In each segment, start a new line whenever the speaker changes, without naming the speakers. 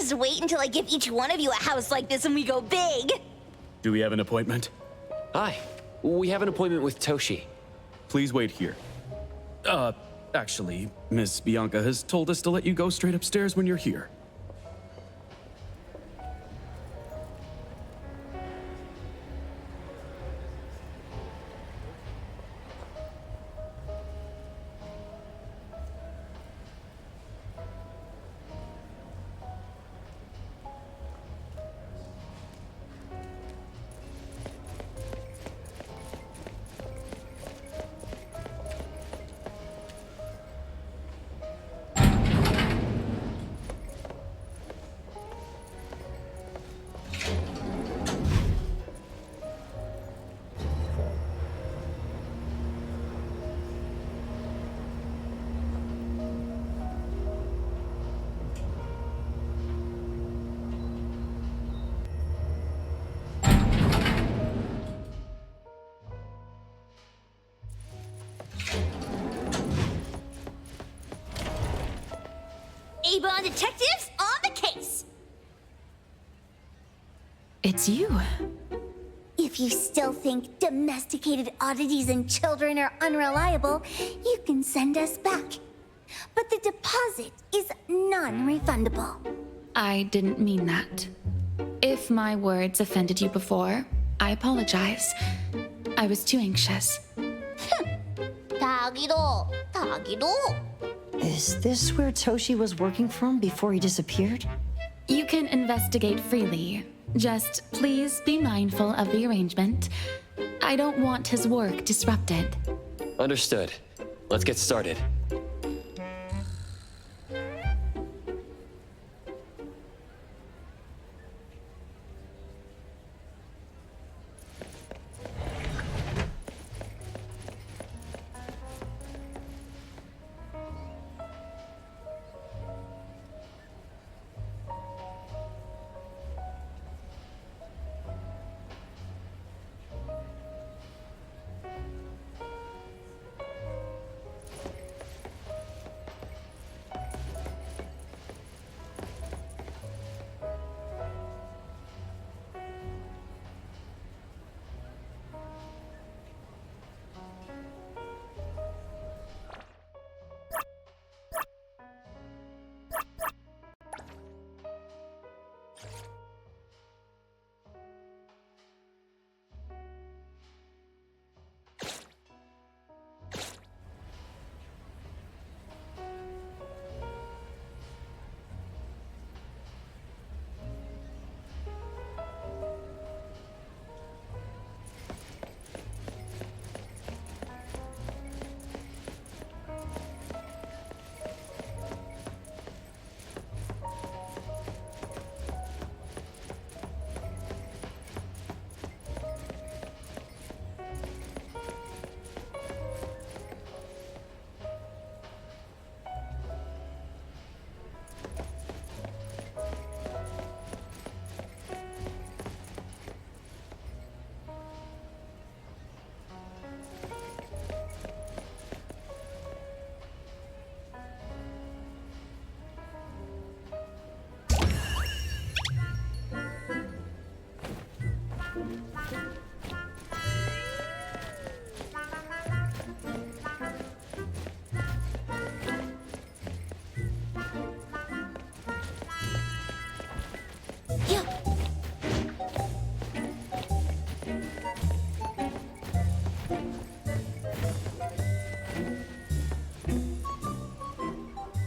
Just wait until I give each one of you a house like this and we go big.
Do we have an appointment?
Hi. We have an appointment with Toshi.
Please wait here. Actually, Miss Bianca has told us to let you go straight upstairs when you're here.
A-Bond detectives on the case.
It's you.
If you still think domesticated oddities and children are unreliable, you can send us back. But the deposit is non-refundable.
I didn't mean that. If my words offended you before, I apologize. I was too anxious.
다기도.
Is this where Toshi was working from before he disappeared?
You can investigate freely. Just please be mindful of the arrangement. I don't want his work disrupted.
Understood. Let's get started.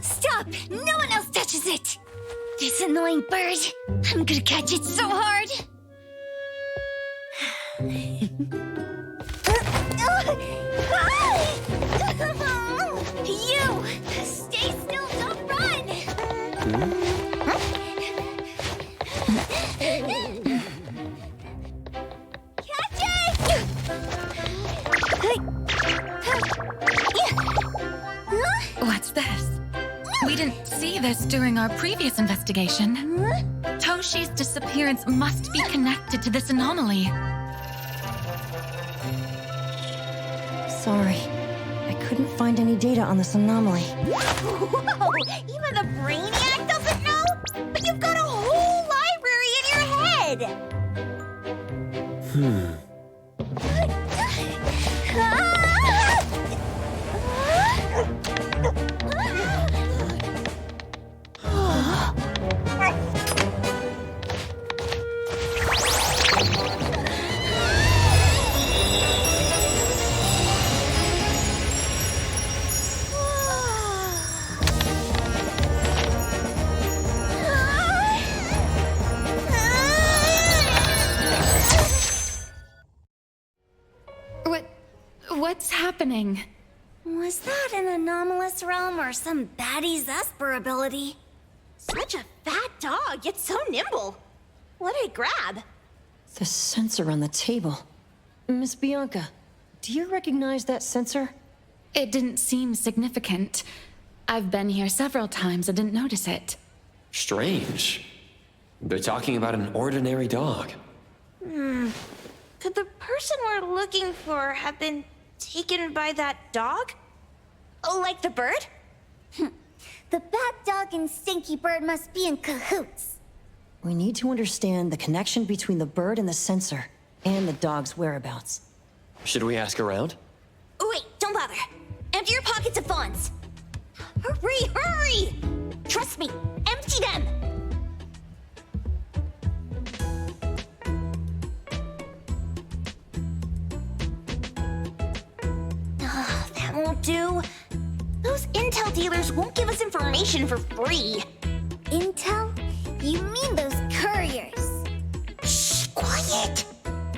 Stop! No one else touches it! This annoying bird. I'm gonna catch it so hard. You! Stay still, don't run! Catch it!
What's this? We didn't see this during our previous investigation. Toshi's disappearance must be connected to this anomaly.
Sorry, I couldn't find any data on this anomaly.
Whoa! Even the brainiac doesn't know? But you've got a
What's happening?
Was that an anomalous realm or some baddie's Esper ability?
Such a fat dog, yet so nimble. What did it grab?
The sensor on the table. Miss Bianca, do you recognize that sensor?
It didn't seem significant. I've been here several times and didn't notice it.
Strange. They're talking about an ordinary dog.
Could the person we're looking for have been taken by that dog? Oh, like the bird?
The bad dog and Stinky Bird must be in cahoots.
We need to understand the connection between the bird and the sensor, and the dog's whereabouts.
Should we ask around?
Oh, wait, don't bother. Empty your pockets of funds. Hurry, hurry! Trust me, empty them! That won't do. Those intel dealers won't give us information for free.
Intel? You mean those couriers?
Shh, quiet!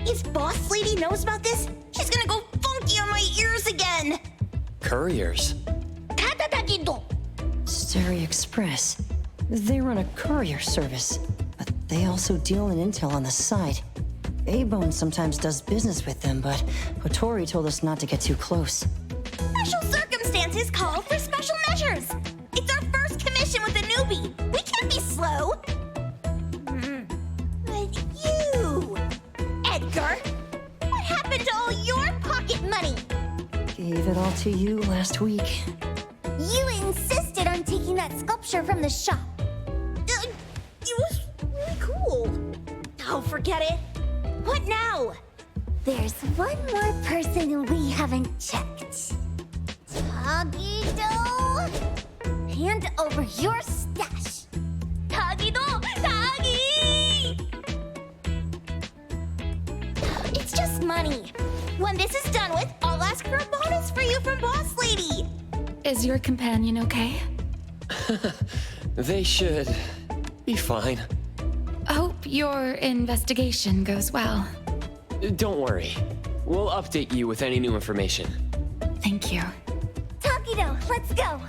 If Boss Lady knows about this, she's gonna go funky on my ears again!
Couriers.
Stary Express. They run a courier service, but they also deal in intel on the side. A-Bone sometimes does business with them, but Hotori told us not to get too close.
Special circumstances call for special measures. It's our first commission with a newbie. We can't be slow. But you, Edgar, what happened to all your pocket money?
Gave it all to you last week.
You insisted on taking that sculpture from the shop.
It was really cool. Oh, forget it. What now?
There's one more person we haven't checked. Tagido! Hand over your stash.
Tagido! Tagi! It's just money. When this is done with, I'll ask for a bonus for you from Boss Lady.
Is your companion okay?
They should be fine.
Hope your investigation goes well.
Don't worry. We'll update you with any new information.
Thank you.
Tagido, let's go.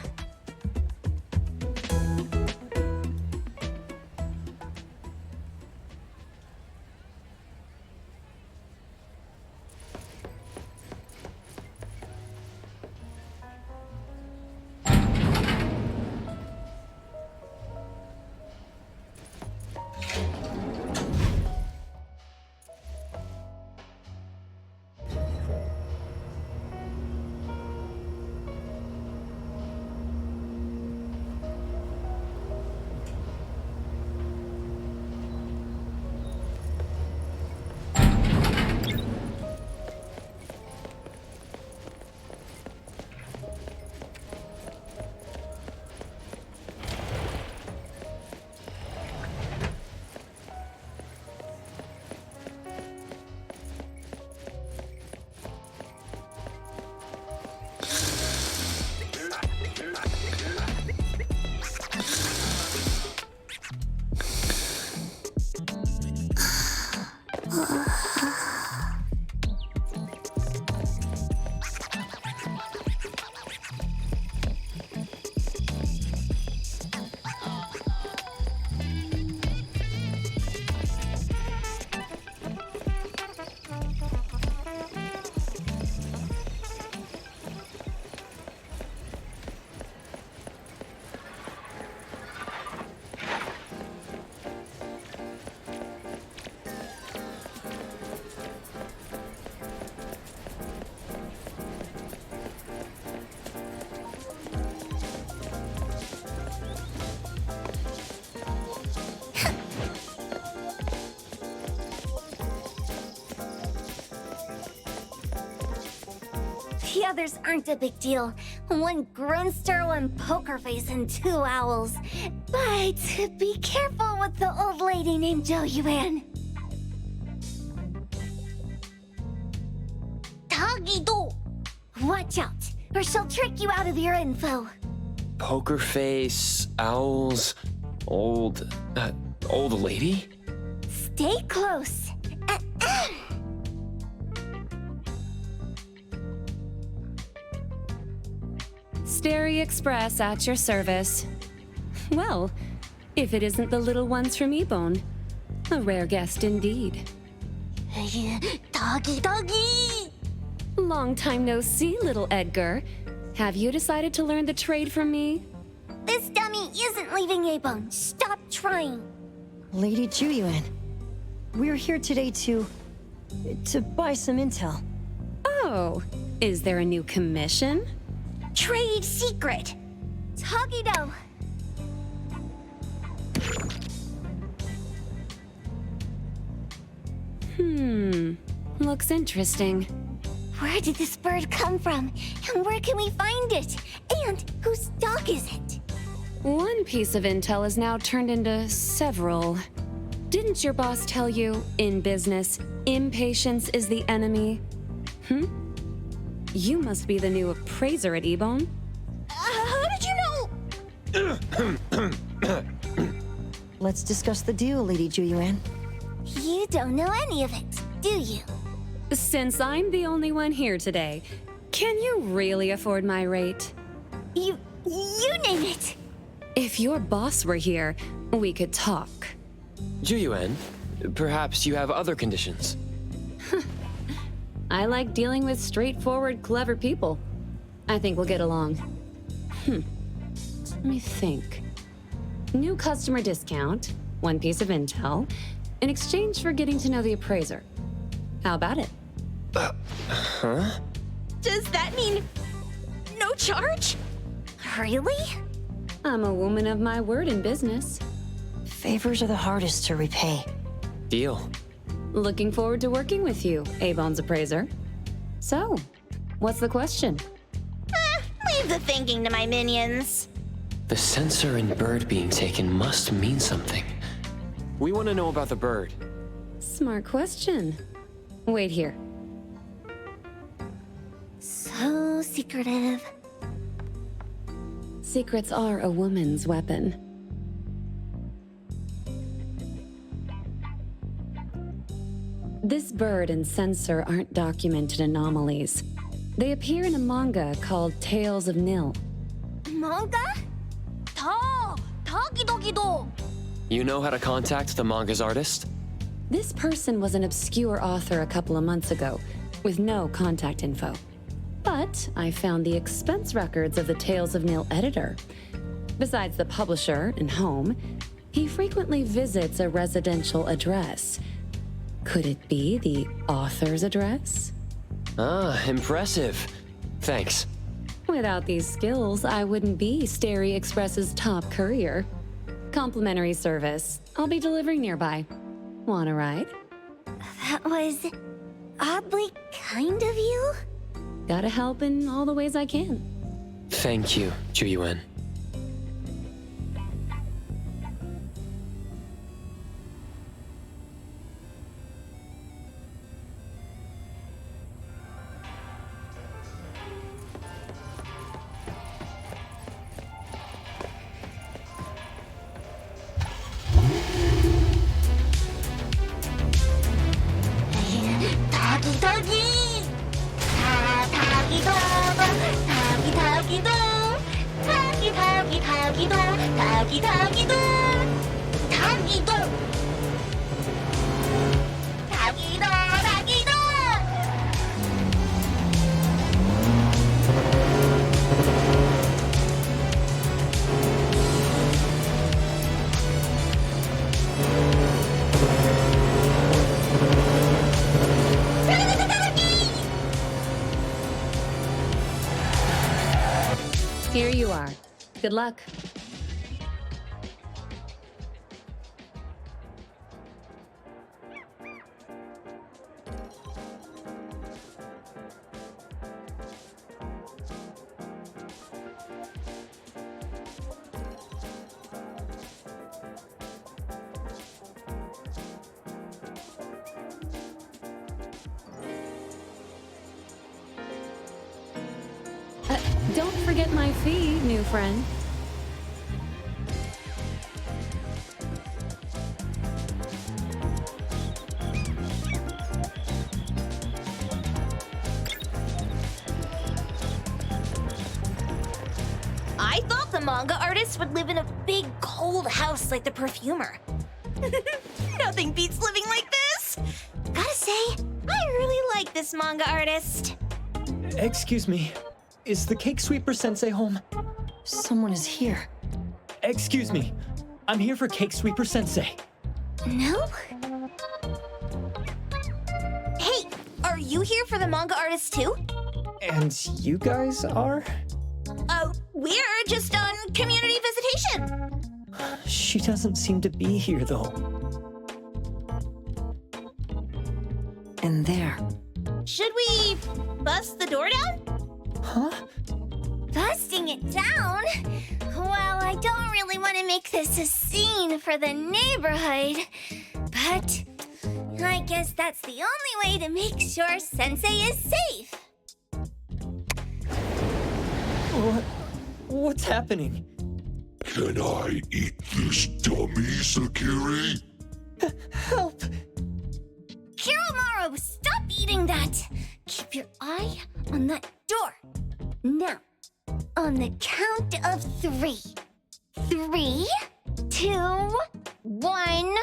others aren't a big deal. One Grunster, one poker face, and 2 owls. But be careful with the old lady named Jo Yuan. Tagido! Watch out, or she'll trick you out of your info.
Poker face, owls, old lady?
Stay close.
Starry Express at your service. Well, if it isn't the little ones from Ebone. A rare guest indeed.
Doggy!
Long time no see, little Edgar. Have you decided to learn the trade from me?
This dummy isn't leaving Abone. Stop trying.
Lady Juyuan, we're here today to buy some intel.
Oh, is there a new commission?
Trade secret. Tagido.
Looks interesting.
Where did this bird come from? And where can we find it? And whose dog is it?
One piece of intel is now turned into several. Didn't your boss tell you, in business, impatience is the enemy? You must be the new appraiser at Ebone.
How did you know?
Let's discuss the deal, Lady Juyuan.
You don't know any of it, do you?
Since I'm the only one here today, can you really afford my rate?
You name it.
If your boss were here, we could talk.
Juyuan, perhaps you have other conditions.
I like dealing with straightforward, clever people. I think we'll get along. Let me think. New customer discount, one piece of intel, in exchange for getting to know the appraiser. How about it?
Does that mean no charge?
Really?
I'm a woman of my word in business.
Favors are the hardest to repay.
Deal.
Looking forward to working with you, Abone's appraiser. So, what's the question?
Leave the thinking to my minions.
The sensor and bird being taken must mean something. We want to know about the bird.
Smart question. Wait here.
So secretive.
Secrets are a woman's weapon. This bird and sensor aren't documented anomalies. They appear in a manga called Tales of Nil.
Manga? Tagido.
You know how to contact the manga's artist?
This person was an obscure author a couple of months ago, with no contact info. But I found the expense records of the Tales of Nil editor. Besides the publisher and home, he frequently visits a residential address. Could it be the author's address?
Ah, impressive. Thanks.
Without these skills, I wouldn't be Starry Express's top courier. Complimentary service. I'll be delivering nearby. Want a ride?
That was oddly kind of you.
Gotta help in all the ways I can.
Thank you, Juyuan.
Here you are. Good luck. Don't forget my fee, new friend.
I thought the manga artist would live in a big, cold house like the perfumer. Nothing beats living like this! Gotta say, I really like this manga artist.
Excuse me, is the Cake Sweeper Sensei home?
Someone is here.
Excuse me, I'm here for Cake Sweeper Sensei.
No?
Hey, are you here for the manga artist too?
And you guys are?
We're just on community visitation.
She doesn't seem to be here, though.
And there.
Should we bust the door down?
Huh?
Busting it down? Well, I don't really want to make this a scene for the neighborhood, but I guess that's the only way to make sure Sensei is safe.
What's happening?
Can I eat this dummy, Sakiri?
Help!
Kiromaru, stop eating that! Keep your eye on that door. Now, on the count of 3. 3, 2, 1.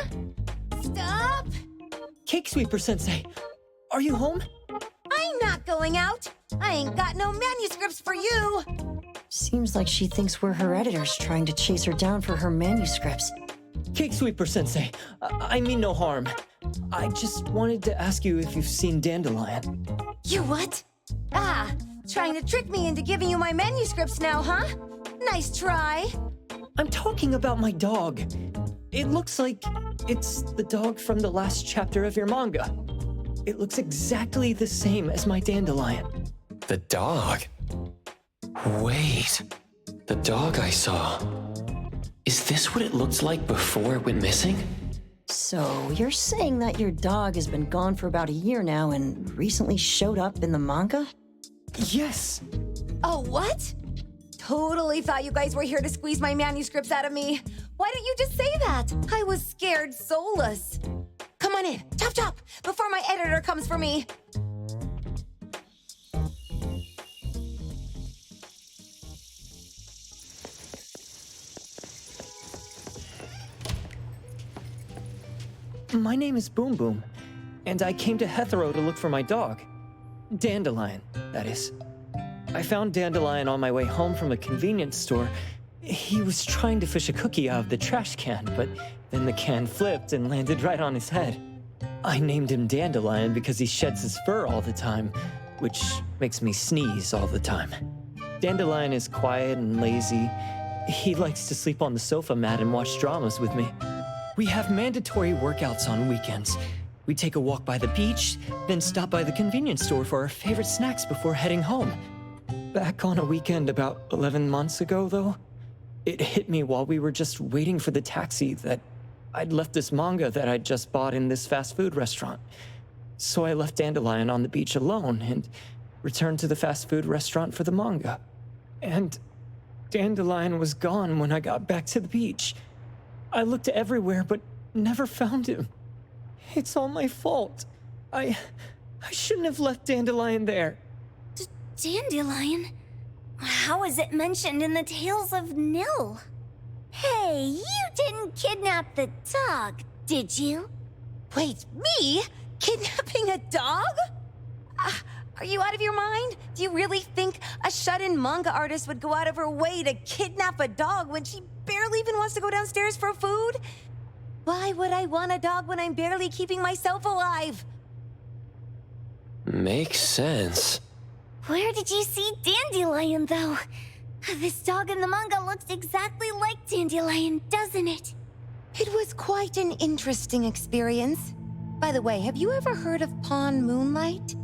Stop!
Cake Sweeper Sensei, are you home?
I'm not going out. I ain't got no manuscripts for you.
Seems like she thinks we're her editors trying to chase her down for her manuscripts.
Cake Sweeper Sensei, I mean no harm. I just wanted to ask you if you've seen Dandelion.
You what? Ah, trying to trick me into giving you my manuscripts now, huh? Nice try.
I'm talking about my dog. It looks like it's the dog from the last chapter of your manga. It looks exactly the same as my Dandelion.
The dog? Wait, the dog I saw. Is this what it looked like before it went missing?
So, you're saying that your dog has been gone for about a year now and recently showed up in the manga?
Yes!
Oh, what? Totally thought you guys were here to squeeze my manuscripts out of me. Why didn't you just say that? I was scared soulless. Come on in, chop chop, before my editor comes for me.
My name is Boom Boom, and I came to Hethero to look for my dog. Dandelion, that is. I found Dandelion on my way home from a convenience store. He was trying to fish a cookie out of the trash can, but then the can flipped and landed right on his head. I named him Dandelion because he sheds his fur all the time, which makes me sneeze all the time. Dandelion is quiet and lazy. He likes to sleep on the sofa mat and watch dramas with me. We have mandatory workouts on weekends. We take a walk by the beach, then stop by the convenience store for our favorite snacks before heading home. Back on a weekend about 11 months ago, though, it hit me while we were just waiting for the taxi that I'd left this manga that I'd just bought in this fast food restaurant. So I left Dandelion on the beach alone and returned to the fast food restaurant for the manga. And Dandelion was gone when I got back to the beach. I looked everywhere, but never found him. It's all my fault. I shouldn't have left Dandelion there.
Dandelion? How is it mentioned in the Tales of Nil? Hey, you didn't kidnap the dog, did you?
Wait, me? Kidnapping a dog? Are you out of your mind? Do you really think a shut-in manga artist would go out of her way to kidnap a dog when she barely even wants to go downstairs for food? Why would I want a dog when I'm barely keeping myself alive?
Makes sense.
Where did you see Dandelion, though? This dog in the manga looks exactly like Dandelion, doesn't it?
It was quite an interesting experience. By the way, have you ever heard of Pawn Moonlight?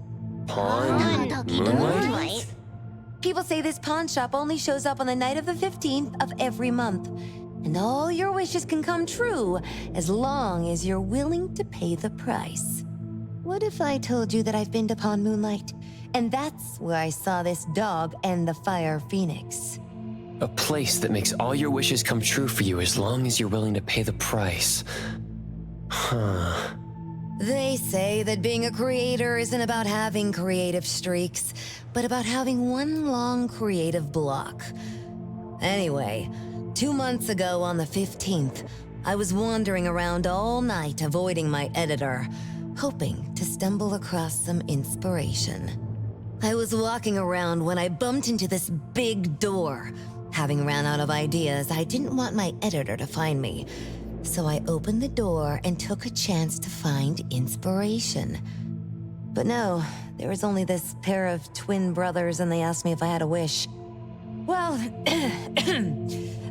Pawn Moonlight?
People say this pawn shop only shows up on the night of the 15th of every month. And all your wishes can come true as long as you're willing to pay the price. What if I told you that I've been to Pond Moonlight? And that's where I saw this dog and the fire phoenix.
A place that makes all your wishes come true for you as long as you're willing to pay the price. Huh.
They say that being a creator isn't about having creative streaks, but about having one long creative block. Anyway, 2 months ago on the 15th, I was wandering around all night avoiding my editor, hoping to stumble across some inspiration. I was walking around when I bumped into this big door. Having ran out of ideas, I didn't want my editor to find me. So I opened the door and took a chance to find inspiration. But no, there was only this pair of twin brothers and they asked me if I had a wish. Well,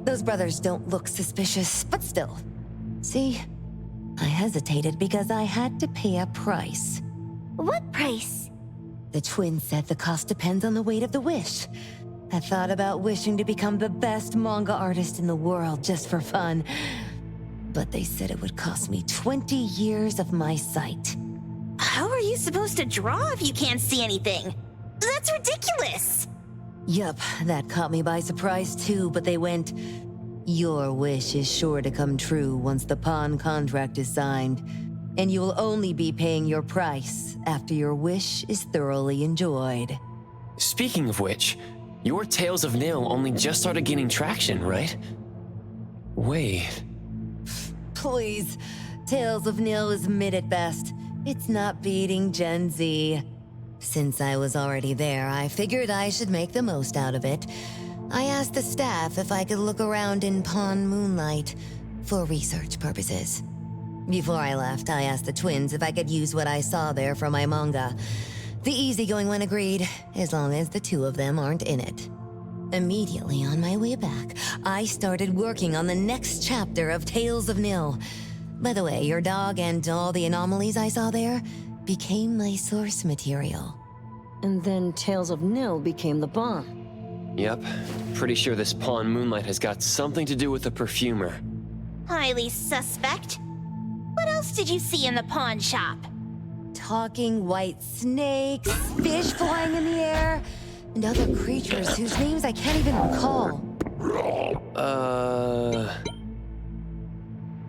those brothers don't look suspicious, but still. See, I hesitated because I had to pay a price.
What price?
The twins said the cost depends on the weight of the wish. I thought about wishing to become the best manga artist in the world just for fun. But they said it would cost me 20 years of my sight.
How are you supposed to draw if you can't see anything? That's ridiculous!
Yup, that caught me by surprise too, but they went, "Your wish is sure to come true once the pawn contract is signed, and you will only be paying your price after your wish is thoroughly enjoyed."
Speaking of which, your Tales of Nil only just started gaining traction, right? Wait.
Please, Tales of Nil is mid at best. It's not beating Gen Z. Since I was already there, I figured I should make the most out of it. I asked the staff if I could look around in Pond Moonlight for research purposes. Before I left, I asked the twins if I could use what I saw there for my manga. The easygoing one agreed, as long as the two of them aren't in it. Immediately on my way back, I started working on the next chapter of Tales of Nil. By the way, your dog and all the anomalies I saw there became my source material.
And then Tales of Nil became the bomb.
Yep. Pretty sure this Pawn Moonlight has got something to do with the perfumer.
Highly suspect. What else did you see in the pawn shop?
Talking white snakes, fish flying in the air, and other creatures whose names I can't even recall.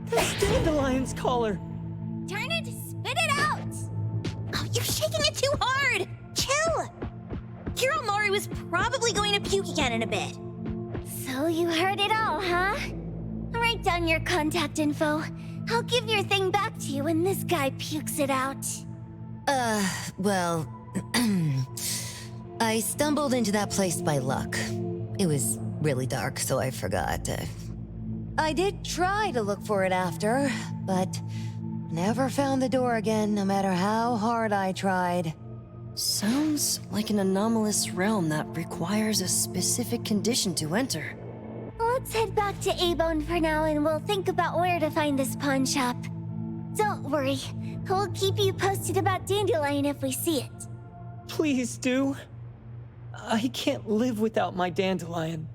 That's Dandelion's collar!
Turn it, spit it out! Oh, you're shaking it too hard! Chill! Kiromari was probably going to puke again in a bit. So you heard it all, huh? Write down your contact info. I'll give your thing back to you when this guy pukes it out.
Well, I stumbled into that place by luck. It was really dark, so I forgot. I did try to look for it after, but never found the door again, no matter how hard I tried.
Sounds like an anomalous realm that requires a specific condition to enter.
Let's head back to A-Bone for now and we'll think about where to find this pawn shop. Don't worry, we'll keep you posted about Dandelion if we see it.
Please do. I can't live without my Dandelion.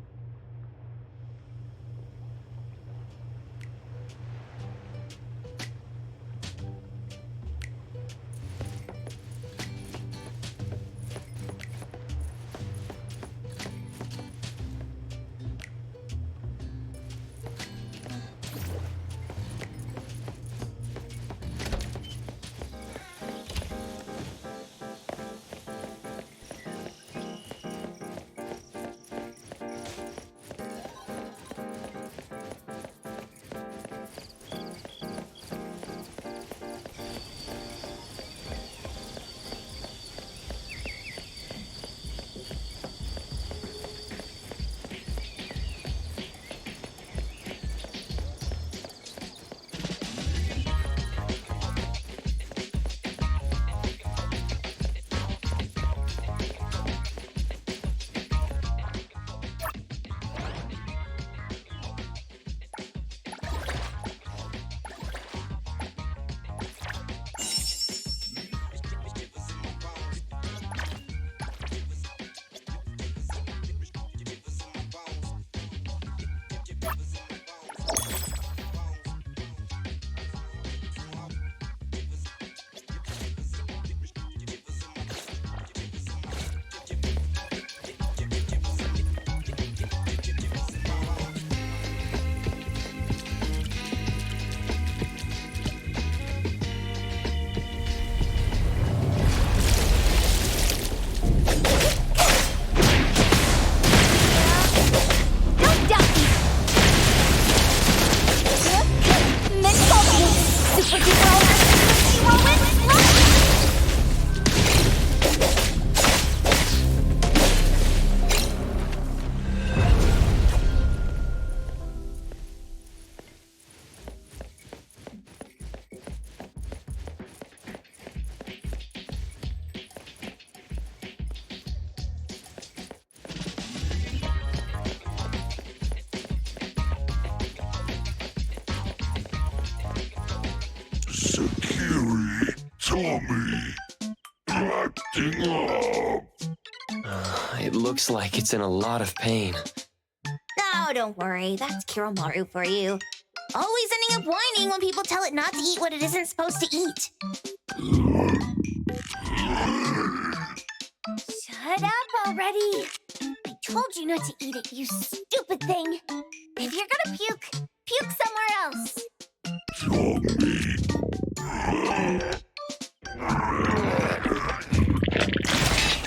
Sakiri, Tommy, acting up.
It looks like it's in a lot of pain.
Oh, don't worry. That's Kiromaru for you. Always ending up whining when people tell it not to eat what it isn't supposed to eat. Shut up already. I told you not to eat it, you stupid thing. If you're gonna puke, puke somewhere else.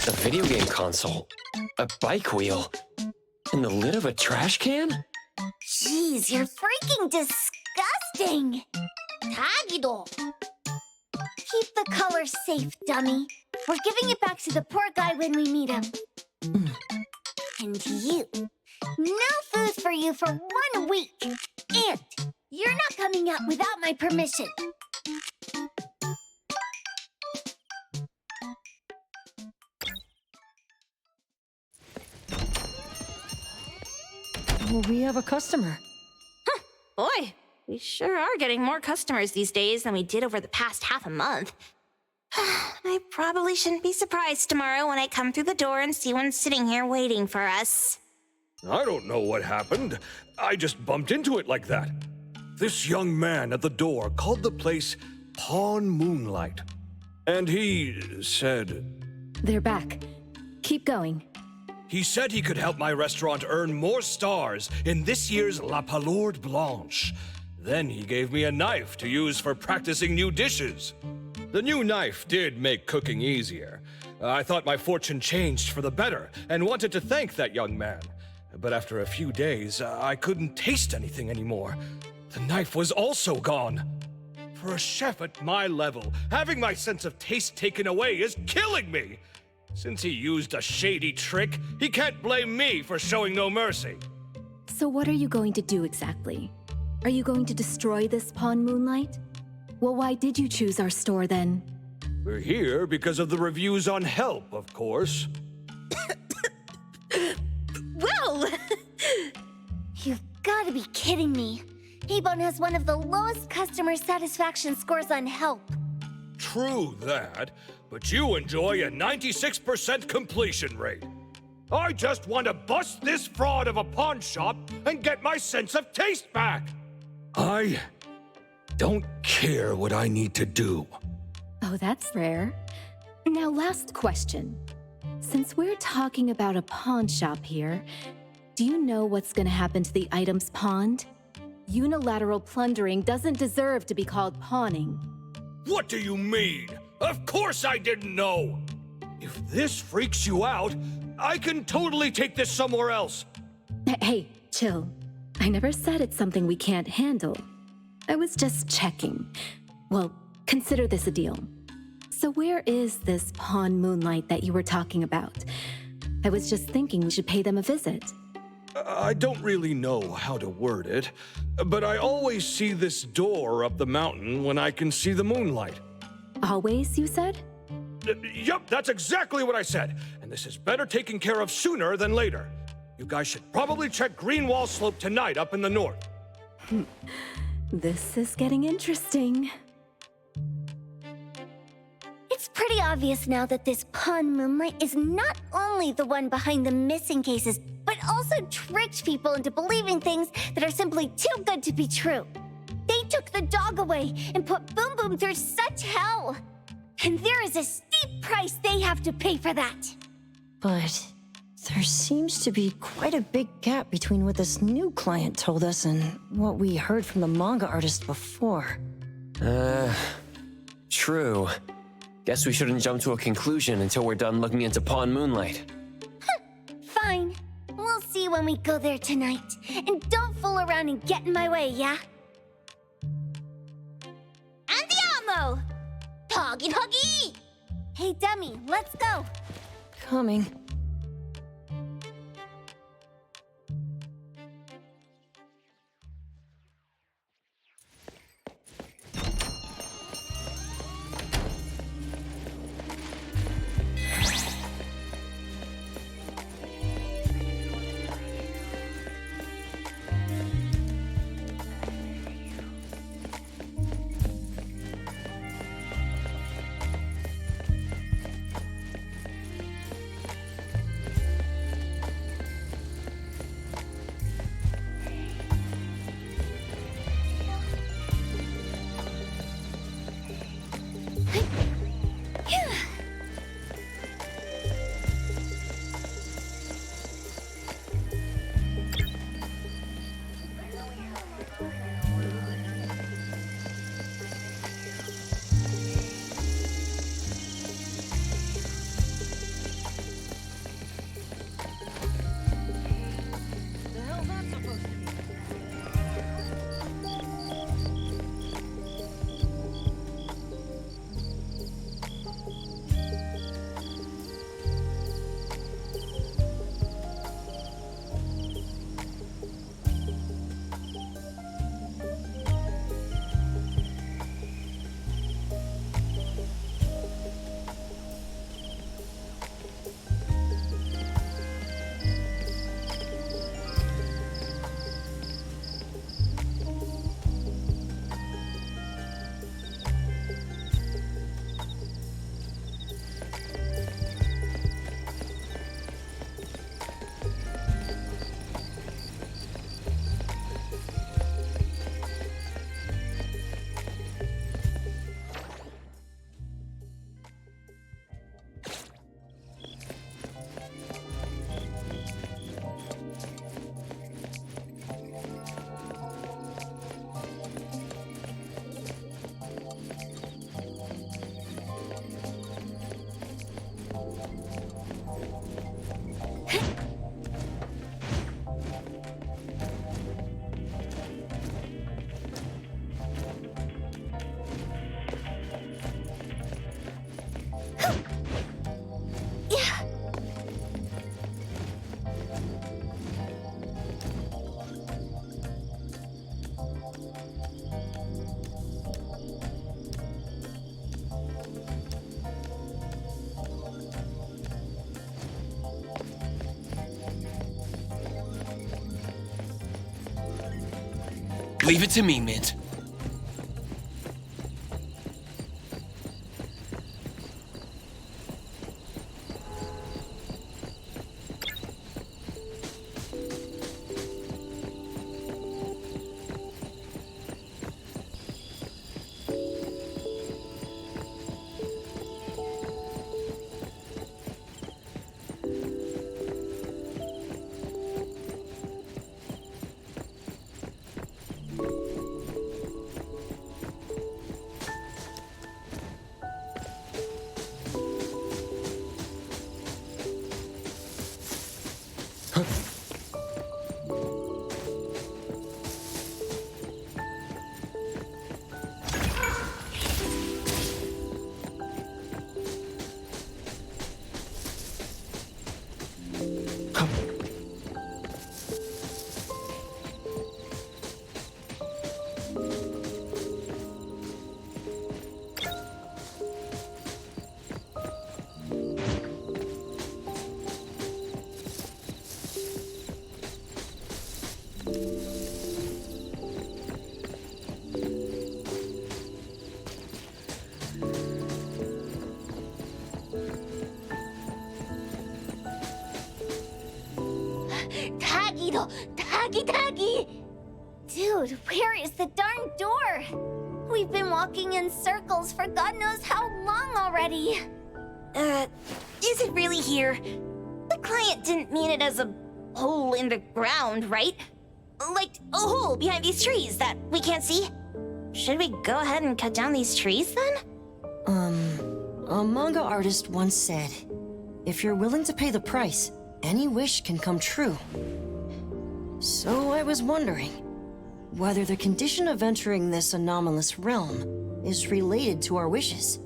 A video game console, a bike wheel, and the lid of a trash can?
Jeez, you're freaking disgusting. Tagido. Keep the color safe, dummy. We're giving it back to the poor guy when we meet him. And you. No food for you for 1 week. And you're not coming out without my permission.
Well, we have a customer.
Boy, we sure are getting more customers these days than we did over the past half a month. I probably shouldn't be surprised tomorrow when I come through the door and see one sitting here waiting for us.
I don't know what happened. I just bumped into it like that. This young man at the door called the place Pawn Moonlight. And he said...
They're back. Keep going.
He said he could help my restaurant earn more stars in this year's La Palourde Blanche. Then he gave me a knife to use for practicing new dishes. The new knife did make cooking easier. I thought my fortune changed for the better and wanted to thank that young man. But after a few days, I couldn't taste anything anymore. The knife was also gone. For a chef at my level, having my sense of taste taken away is killing me. Since he used a shady trick, he can't blame me for showing no mercy.
So what are you going to do exactly? Are you going to destroy this Pawn Moonlight? Well, why did you choose our store then?
We're here because of the reviews on Help, of course.
Well!
You've got to be kidding me. Ebon has one of the lowest customer satisfaction scores on Help.
True that, but you enjoy a 96% completion rate. I just want to bust this fraud of a pawn shop and get my sense of taste back. I don't care what I need to do.
Oh, that's rare. Now, last question. Since we're talking about a pawn shop here, do you know what's gonna happen to the items pawned? Unilateral plundering doesn't deserve to be called pawning.
What do you mean? Of course I didn't know! If this freaks you out, I can totally take this somewhere else.
Hey, chill. I never said it's something we can't handle. I was just checking. Well, consider this a deal. So where is this Pawn Moonlight that you were talking about? I was just thinking we should pay them a visit.
I don't really know how to word it, but I always see this door up the mountain when I can see the moonlight.
Always, you said?
Yup, that's exactly what I said. And this is better taken care of sooner than later. You guys should probably check Greenwall Slope tonight up in the north.
This is getting interesting.
It's pretty obvious now that this Pawn Moonlight is not only the one behind the missing cases, but also tricked people into believing things that are simply too good to be true. They took the dog away and put Boom Boom through such hell. And there is a steep price they have to pay for that.
But there seems to be quite a big gap between what this new client told us and what we heard from the manga artist before.
True. Guess we shouldn't jump to a conclusion until we're done looking into Pawn Moonlight.
Fine. We'll see when we go there tonight. And don't fool around and get in my way, yeah? Andiamo! Toggy Toggy! Hey, dummy, let's go.
Coming.
Leave it to me, Mint.
Taggy! Dude, where is the darn door? We've been walking in circles for God knows how long already.
Is it really here? The client didn't mean it as a hole in the ground, right? Like a hole behind these trees that we can't see? Should we go ahead and cut down these trees then?
A manga artist once said, if you're willing to pay the price, any wish can come true. So I was wondering whether the condition of entering this anomalous realm is related to our wishes.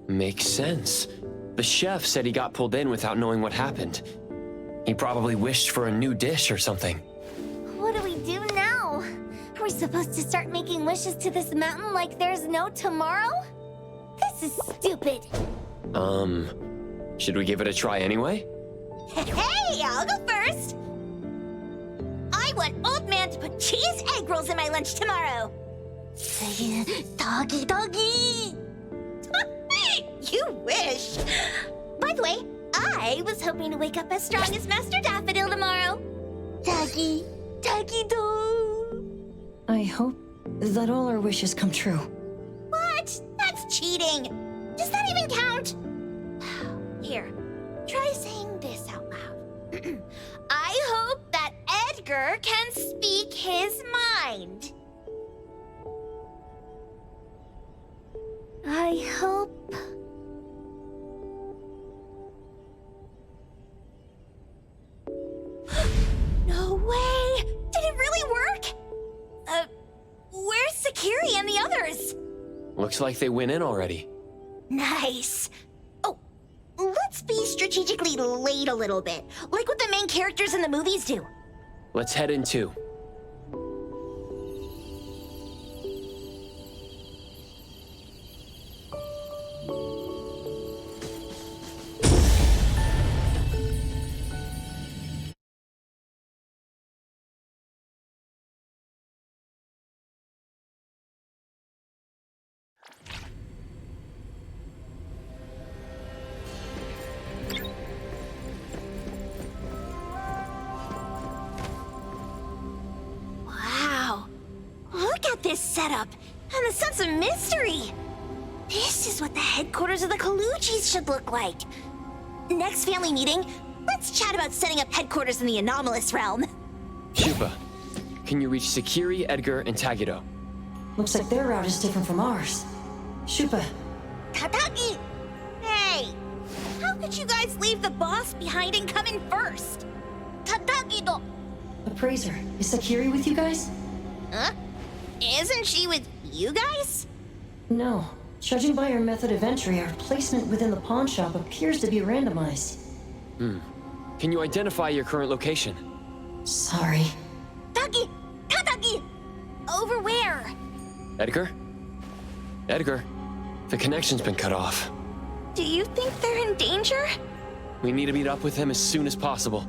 Makes sense. The chef said he got pulled in without knowing what happened. He probably wished for a new dish or something.
What do we do now? Are we supposed to start making wishes to this mountain like there's no tomorrow? This is stupid.
Should we give it a try anyway?
Hey, I'll go first! I want Old Man to put cheese egg rolls in my lunch tomorrow! Doggy! You wish! By the way, I was hoping to wake up as strong as Master Daffodil tomorrow. Doggy do.
I hope that all our wishes come true.
What? That's cheating! Does that even count? Here, try saying this out loud. I hope that Edgar can speak his mind.
I hope...
No way! Did it really work? Where's Sakiri and the others?
Looks like they went in already.
Nice. Oh, let's be strategically late a little bit, like what the main characters in the movies do.
Let's head in too.
This setup and the sense of mystery. This is what the headquarters of the Kalujis should look like. Next family meeting, let's chat about setting up headquarters in the anomalous realm.
Shupa, can you reach Sakiri, Edgar, and Tagido?
Looks like their route is different from ours. Shupa.
Tataki! Hey! How could you guys leave the boss behind and come in first? Tataki-do!
Appraiser, is Sakiri with you guys?
Huh? Isn't she with you guys?
No. Judging by her method of entry, our placement within the pawn shop appears to be randomized.
Can you identify your current location?
Sorry.
Tataki! Over where?
Edgar? Edgar, the connection's been cut off.
Do you think they're in danger?
We need to meet up with him as soon as possible.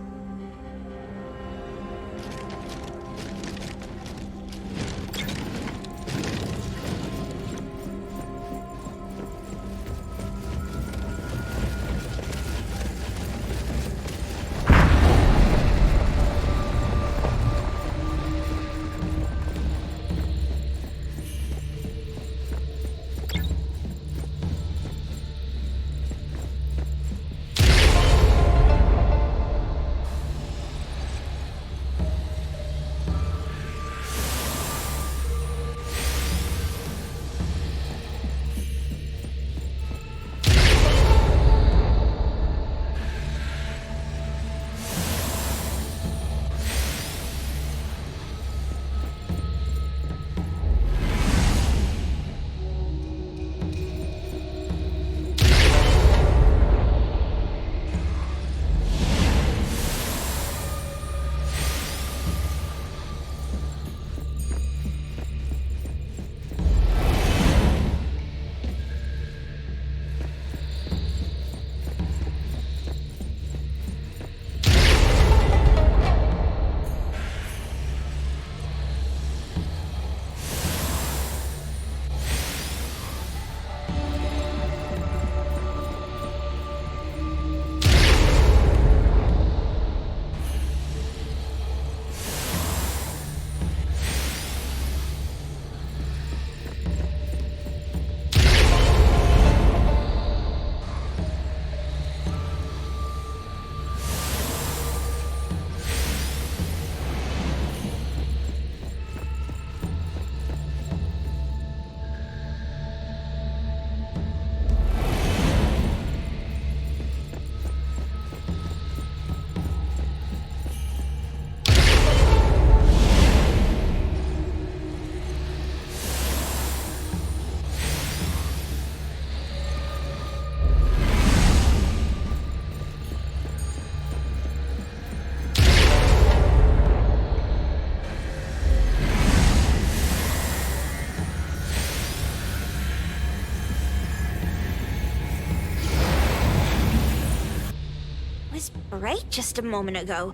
bright just a moment ago.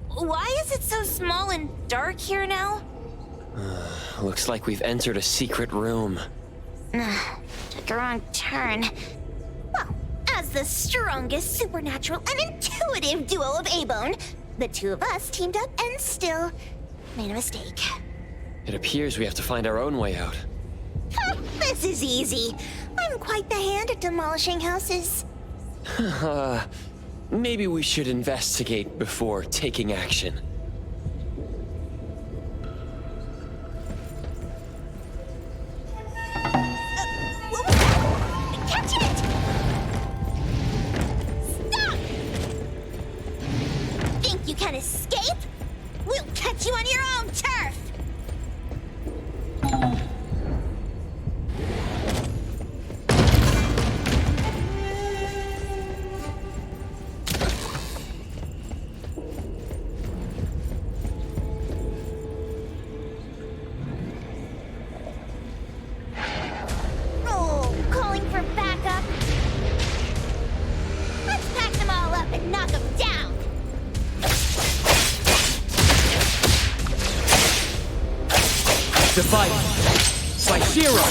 Why is it so small and dark here now?
Looks like we've entered a secret room.
Took a wrong turn. Well, as the strongest supernatural and intuitive duo of A-Bone, the two of us teamed up and still made a mistake.
It appears we have to find our own way out.
This is easy. I'm quite the hand at demolishing houses.
Maybe we should investigate before taking action.
Catch it! Stop! Think you can escape? We'll catch you on your own turf! Oh, calling for backup? Let's pack them all up and knock them down!
Divide by zero.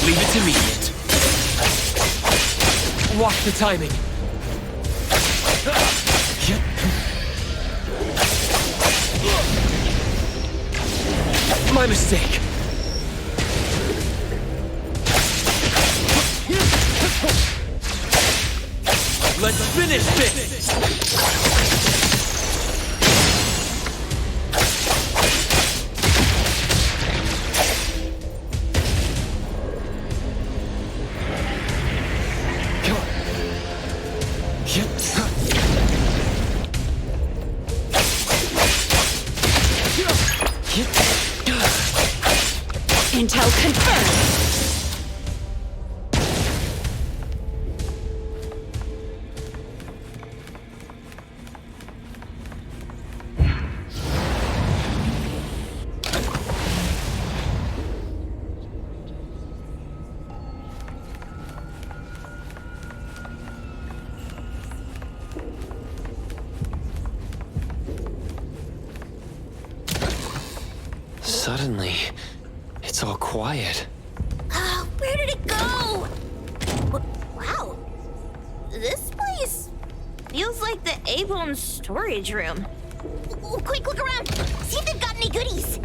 Leave it to me. Watch the timing. My mistake. Let's finish this!
Intel confirmed.
Suddenly, it's all quiet.
Where did it go? Wow. This place feels like the A-Bone storage room. Quick, look around. See if they've got any goodies.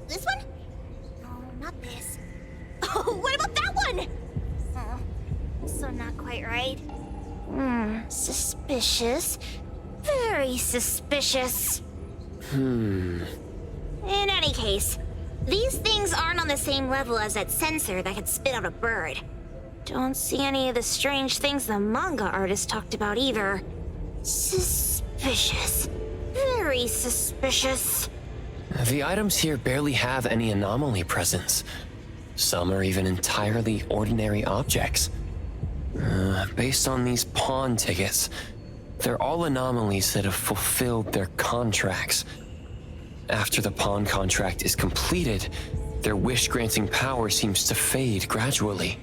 This one? No, not this. Oh, what about that one? Also not quite right. Suspicious. Very suspicious. In any case, these things aren't on the same level as that sensor that could spit out a bird. Don't see any of the strange things the manga artist talked about either. Suspicious. Very suspicious.
The items here barely have any anomaly presence. Some are even entirely ordinary objects. Based on these pawn tickets, they're all anomalies that have fulfilled their contracts. After the pawn contract is completed, their wish-granting power seems to fade gradually.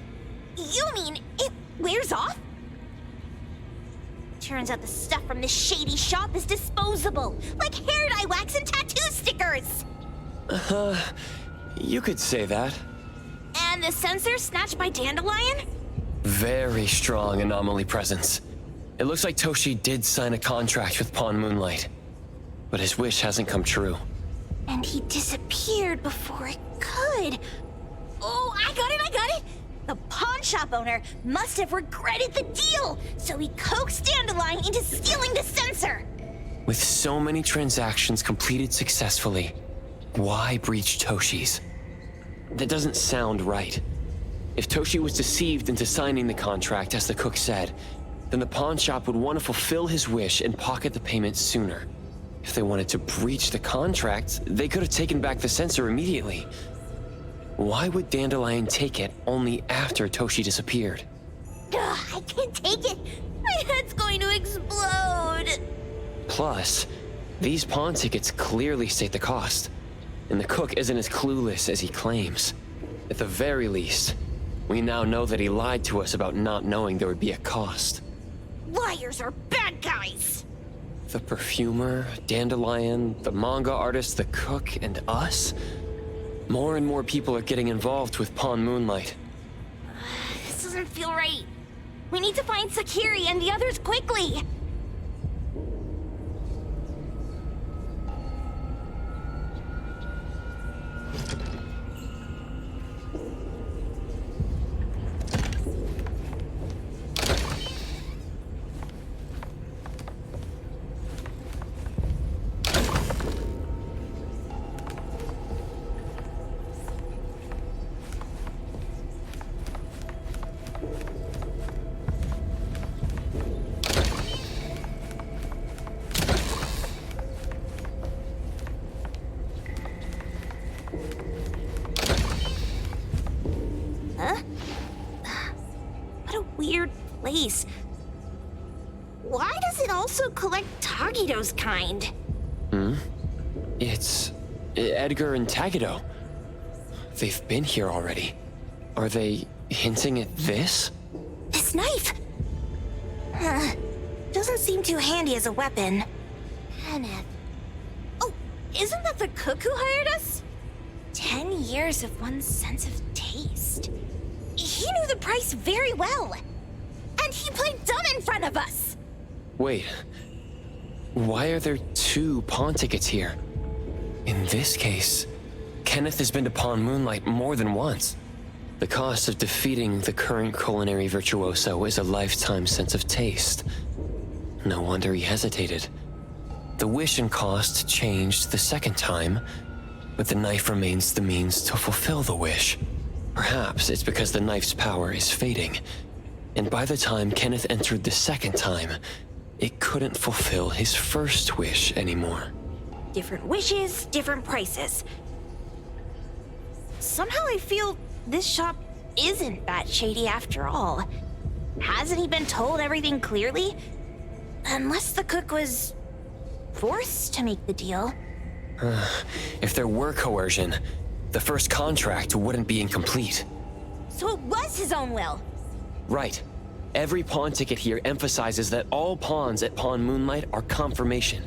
You mean it wears off? Turns out the stuff from this shady shop is disposable, like hair dye wax and tattoo stickers!
You could say that.
And the sensor snatched by Dandelion?
Very strong anomaly presence. It looks like Toshi did sign a contract with Pawn Moonlight, but his wish hasn't come true.
And he disappeared before it could. Oh, I got it! The pawn shop owner must have regretted the deal, so he coaxed Dandelion into stealing the sensor.
With so many transactions completed successfully, why breach Toshi's? That doesn't sound right. If Toshi was deceived into signing the contract, as the cook said, then the pawn shop would want to fulfill his wish and pocket the payment sooner. If they wanted to breach the contract, they could have taken back the sensor immediately. Why would Dandelion take it only after Toshi disappeared?
Ugh, I can't take it. My head's going to explode.
Plus, these pawn tickets clearly state the cost, and the cook isn't as clueless as he claims. At the very least, we now know that he lied to us about not knowing there would be a cost.
Liars are bad guys.
The perfumer, Dandelion, the manga artist, the cook, and us? More and more people are getting involved with Pawn Moonlight.
This doesn't feel right. We need to find Sakiri and the others quickly. Weird place. Why does it also collect Tagido's kind?
It's Edgar and Tagido. They've been here already. Are they hinting at this?
This knife! Doesn't seem too handy as a weapon. Kenneth. Oh, isn't that the cook who hired us? 10 years of one sense of taste. He knew the price very well. And he played dumb in front of us.
Wait. Why are there 2 pawn tickets here? In this case, Kenneth has been to Pawn Moonlight more than once. The cost of defeating the current culinary virtuoso is a lifetime sense of taste. No wonder he hesitated. The wish and cost changed the second time, but the knife remains the means to fulfill the wish. Perhaps it's because the knife's power is fading, and by the time Kenneth entered the second time, it couldn't fulfill his first wish anymore.
Different wishes, different prices. Somehow I feel this shop isn't that shady after all. Hasn't he been told everything clearly? Unless the cook was forced to make the deal.
If there were coercion, the first contract wouldn't be incomplete.
So it was his own will.
Right. Every pawn ticket here emphasizes that all pawns at Pawn Moonlight are confirmation.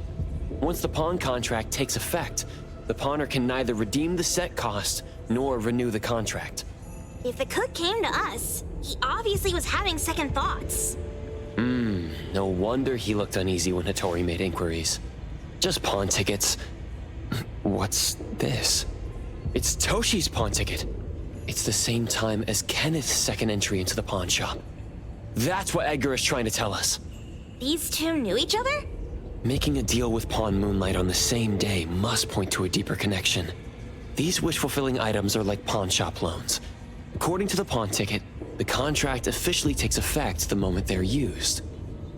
Once the pawn contract takes effect, the pawner can neither redeem the set cost nor renew the contract.
If the cook came to us, he obviously was having second thoughts.
No wonder he looked uneasy when Hattori made inquiries. Just pawn tickets. What's this? It's Toshi's pawn ticket. It's the same time as Kenneth's second entry into the pawn shop. That's what Edgar is trying to tell us.
These two knew each other?
Making a deal with Pawn Moonlight on the same day must point to a deeper connection. These wish-fulfilling items are like pawn shop loans. According to the pawn ticket, the contract officially takes effect the moment they're used.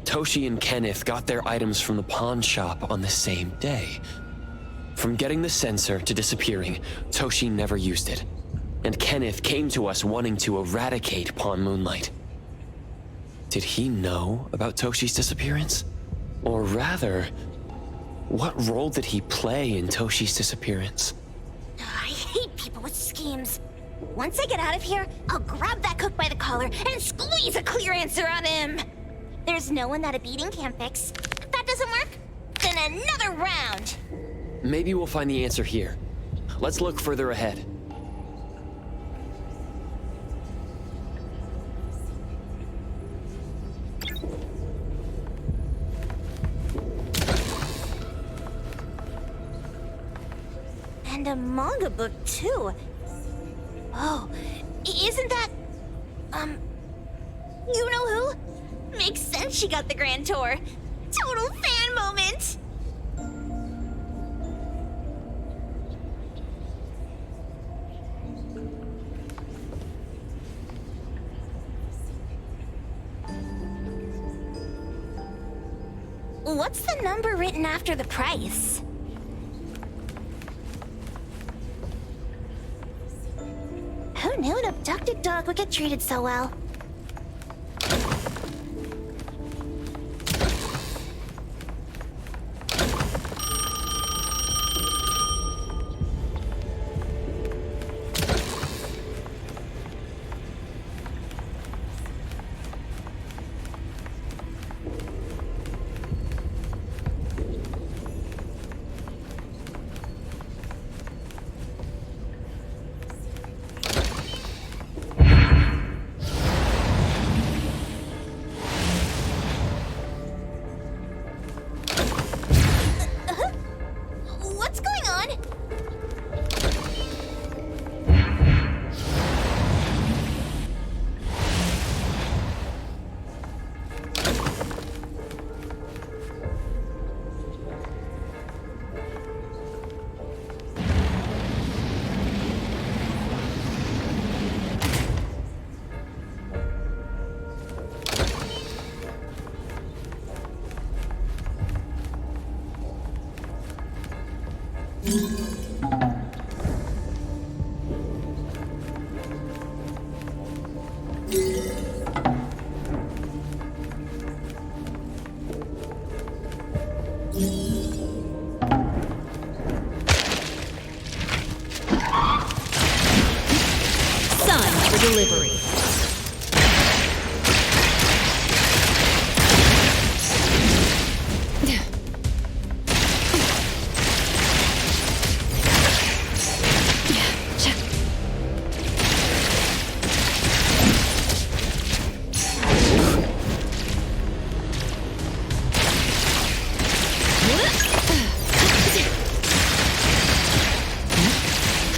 Toshi and Kenneth got their items from the pawn shop on the same day. From getting the sensor to disappearing, Toshi never used it. And Kenneth came to us wanting to eradicate Pawn Moonlight. Did he know about Toshi's disappearance? Or rather, what role did he play in Toshi's disappearance?
I hate people with schemes. Once I get out of here, I'll grab that cook by the collar and squeeze a clear answer on him. There's no one that a beating can't fix. If that doesn't work, then another round.
Maybe we'll find the answer here. Let's look further ahead.
And a manga book, too. Oh, isn't that... you know who? Makes sense she got the grand tour. Total fan moment! What's the number written after the price? Who knew an abducted dog would get treated so well? What's going on?
Sign for delivery.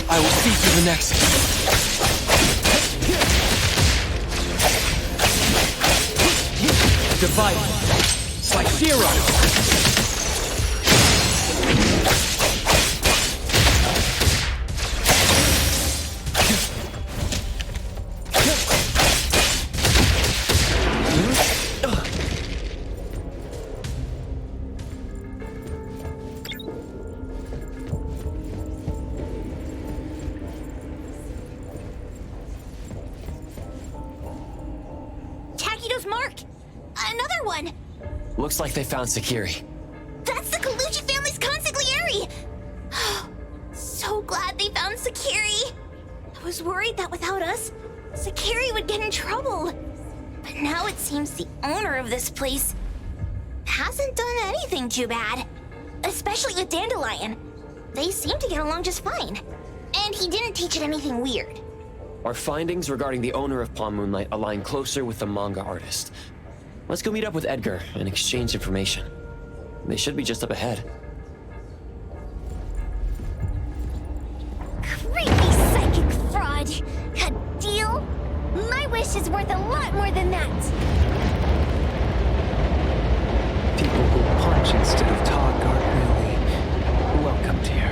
I will see through the next. Divide. Like zero.
Takido's mark! Another one!
Looks like they found Sakiri.
That's the Colucci family's consigliere! So glad they found Sakiri! I was worried that without us, Sakiri would get in trouble. But now it seems the owner of this place hasn't done anything too bad. Especially with Dandelion. They seem to get along just fine. And he didn't teach it anything weird.
Our findings regarding the owner of Pawn Moonlight align closer with the manga artist. Let's go meet up with Edgar and exchange information. They should be just up ahead.
Creepy psychic fraud! A deal? My wish is worth a lot more than that.
People who punch instead of talk aren't really welcomed here.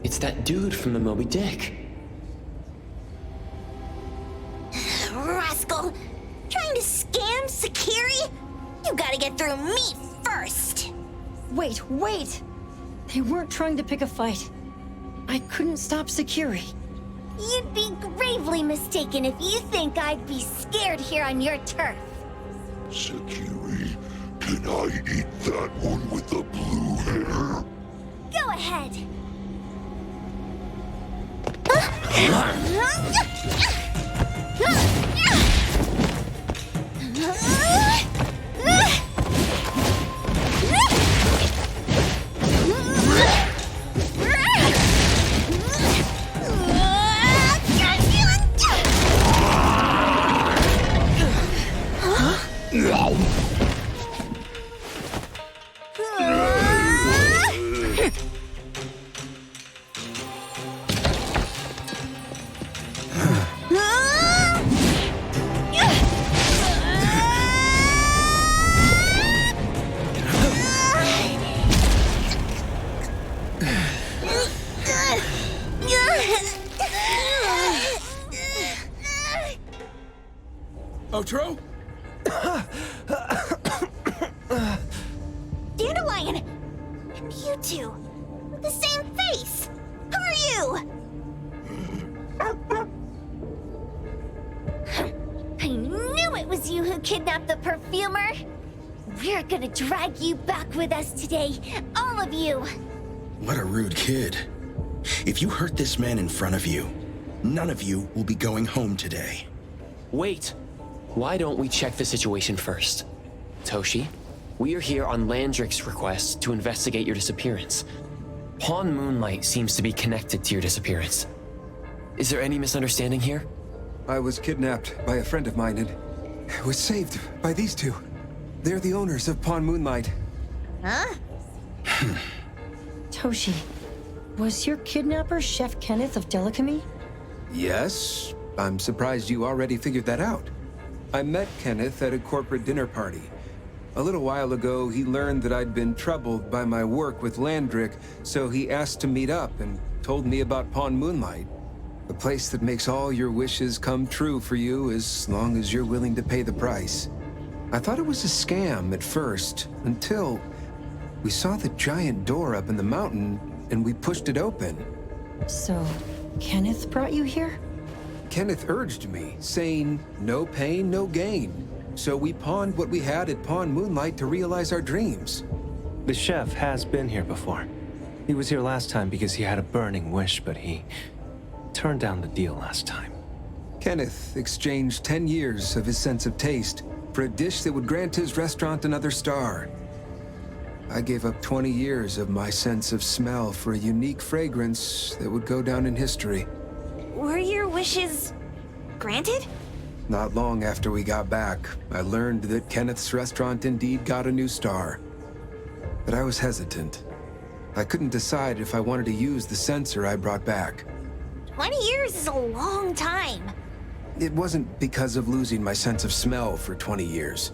It's that dude from the Moby Dick.
Rascal! Trying to scam Sakiri? You gotta get through me first!
Wait! They weren't trying to pick a fight. I couldn't stop Sakiri.
You'd be gravely mistaken if you think I'd be scared here on your turf.
Sakiri, can I eat that one with the blue hair?
Go ahead.
Otro?
Dandelion! And you two, with the same face! Who are you? I knew it was you who kidnapped the perfumer! We're gonna drag you back with us today, all of you!
What a rude kid. If you hurt this man in front of you, none of you will be going home today.
Wait! Why don't we check the situation first? Toshi, we are here on Landrick's request to investigate your disappearance. Pawn Moonlight seems to be connected to your disappearance. Is there any misunderstanding here?
I was kidnapped by a friend of mine and was saved by these two. They're the owners of Pawn Moonlight.
Huh?
Toshi, was your kidnapper Chef Kenneth of Delicamy?
Yes, I'm surprised you already figured that out. I met Kenneth at a corporate dinner party. A little while ago, he learned that I'd been troubled by my work with Landrick, so he asked to meet up and told me about Pawn Moonlight. A place that makes all your wishes come true for you as long as you're willing to pay the price. I thought it was a scam at first, until we saw the giant door up in the mountain and we pushed it open.
So, Kenneth brought you here?
Kenneth urged me, saying, no pain, no gain. So we pawned what we had at Pawn Moonlight to realize our dreams.
The chef has been here before. He was here last time because he had a burning wish, but he turned down the deal last time.
Kenneth exchanged 10 years of his sense of taste for a dish that would grant his restaurant another star. I gave up 20 years of my sense of smell for a unique fragrance that would go down in history.
Were your wishes granted?
Not long after we got back, I learned that Kenneth's restaurant indeed got a new star. But I was hesitant. I couldn't decide if I wanted to use the sensor I brought back.
20 years is a long time.
It wasn't because of losing my sense of smell for 20 years.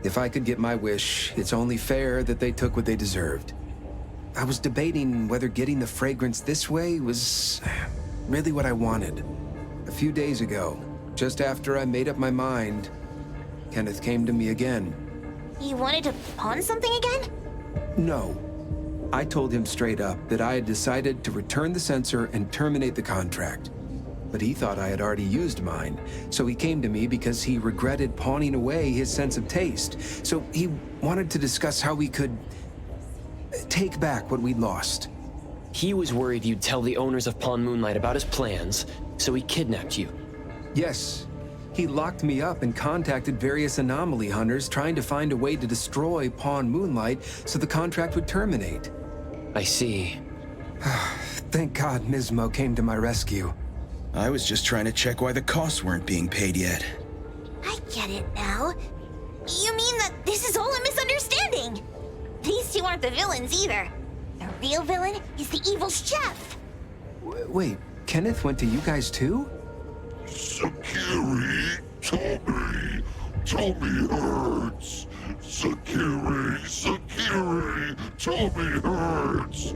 If I could get my wish, it's only fair that they took what they deserved. I was debating whether getting the fragrance this way was really what I wanted. A few days ago, just after I made up my mind, Kenneth came to me again.
You wanted to pawn something again?
No. I told him straight up that I had decided to return the sensor and terminate the contract. But he thought I had already used mine, so he came to me because he regretted pawning away his sense of taste. So he wanted to discuss how we could take back what we'd lost.
He was worried you'd tell the owners of Pawn Moonlight about his plans, so he kidnapped you.
Yes. He locked me up and contacted various anomaly hunters trying to find a way to destroy Pawn Moonlight so the contract would terminate.
I see.
Thank God Nismo came to my rescue.
I was just trying to check why the costs weren't being paid yet.
I get it now. You mean that this is all a misunderstanding? These two aren't the villains either. The real villain is the evil chef.
Wait, Kenneth went to you guys too?
Sakiri, Tommy hurts. Sakiri, Tommy hurts.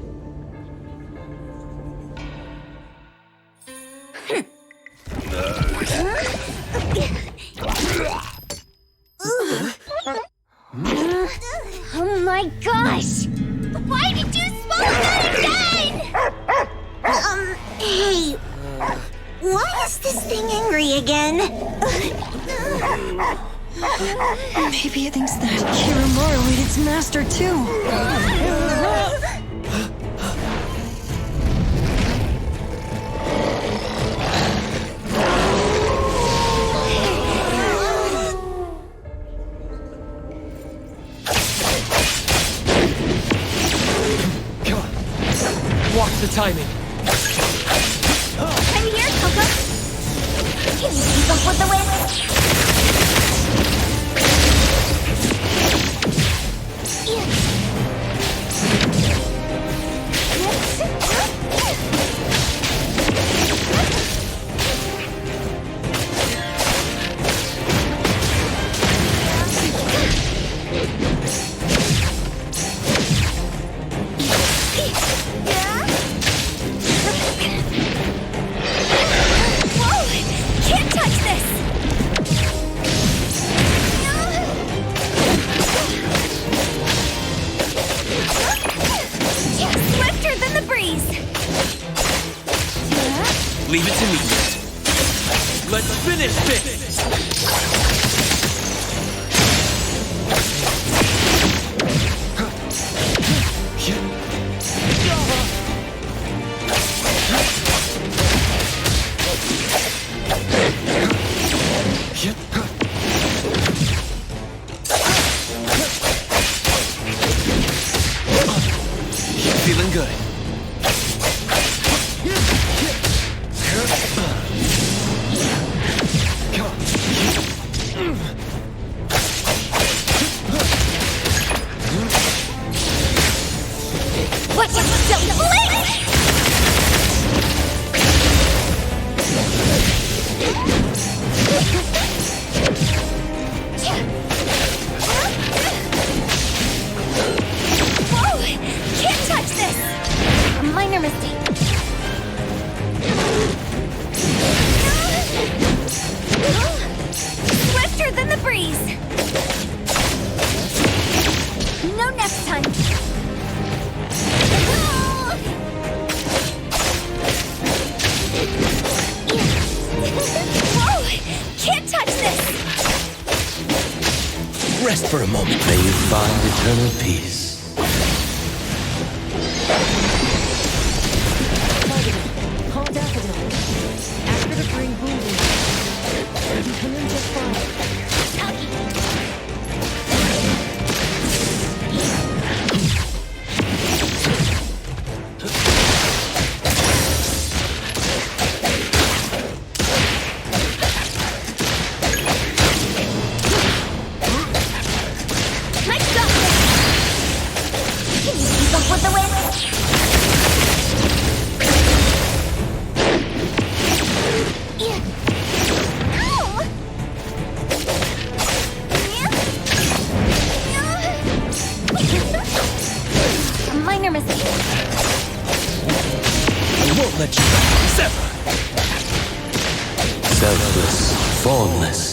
Oh my gosh! Why did you smoke that again? Hey, why is this thing angry again?
Maybe it thinks that Kiramaru ate its master too.
Come on. Watch the timing.
I'm here, Coco. Can you keep up with the wind? Whoa! Can't touch this! Swifter than the breeze!
Leave it to me. Let's finish this!
Feeling good.
What? Don't blink! Whoa! Can't touch this! A minor mistake. Swifter than the breeze! No next time! Whoa! Can't touch this!
Rest for a moment. May you find eternal peace.
Call Daffodil. Ask her to bring Boom Boom. You can come in just fine.
Nice job! Can you keep up with the wind? Ow! A minor mistake.
I won't let you sever. Selfless, formless.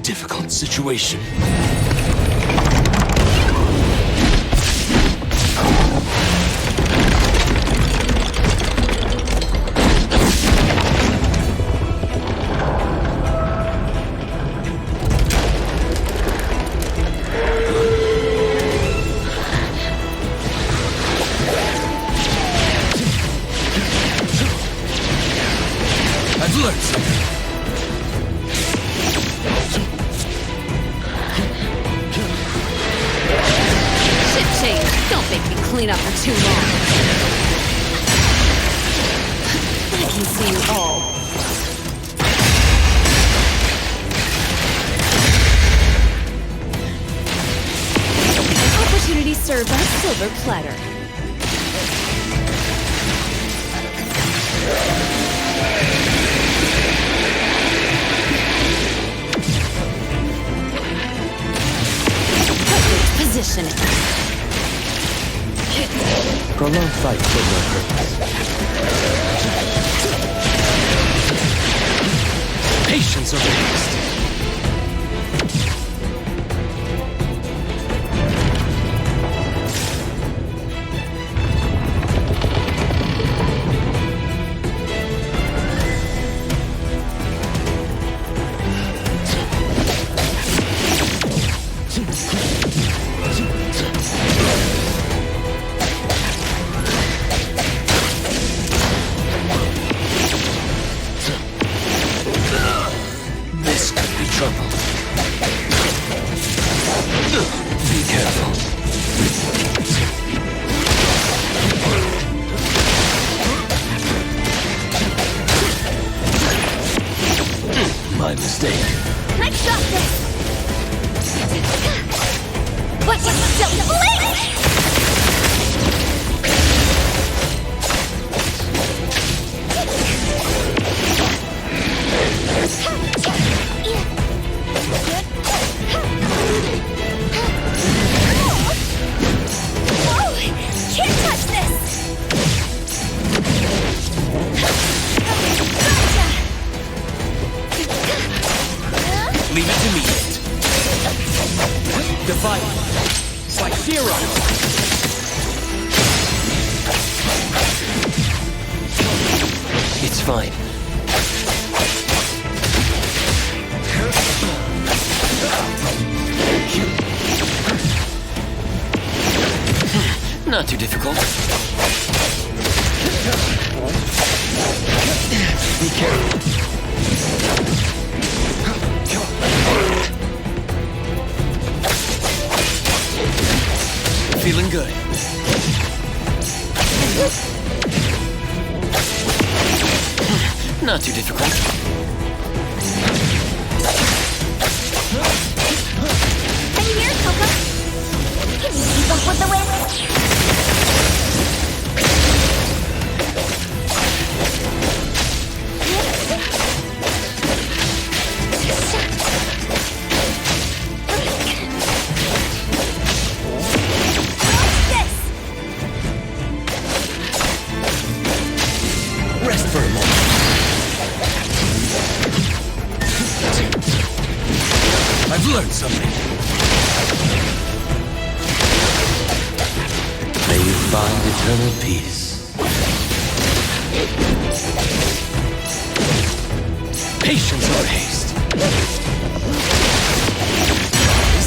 Difficult situation.
up for too long. I can see you all.
Opportunity served on silver platter.
Perfect positioning.
Prolonged fight for no purpose.
Patience erased.
This could be trouble. Be careful. My mistake.
I got this! But you still blink!
Whoa! Can't touch this!
Leave it to me. Divide. Like zero.
It's fine. Not too difficult. Be careful.
Feeling good.
Not too difficult.
I'm here, Coco. Can you keep up with the wind?
Rest for a moment.
I've learned something.
May you find eternal peace.
Patience or haste.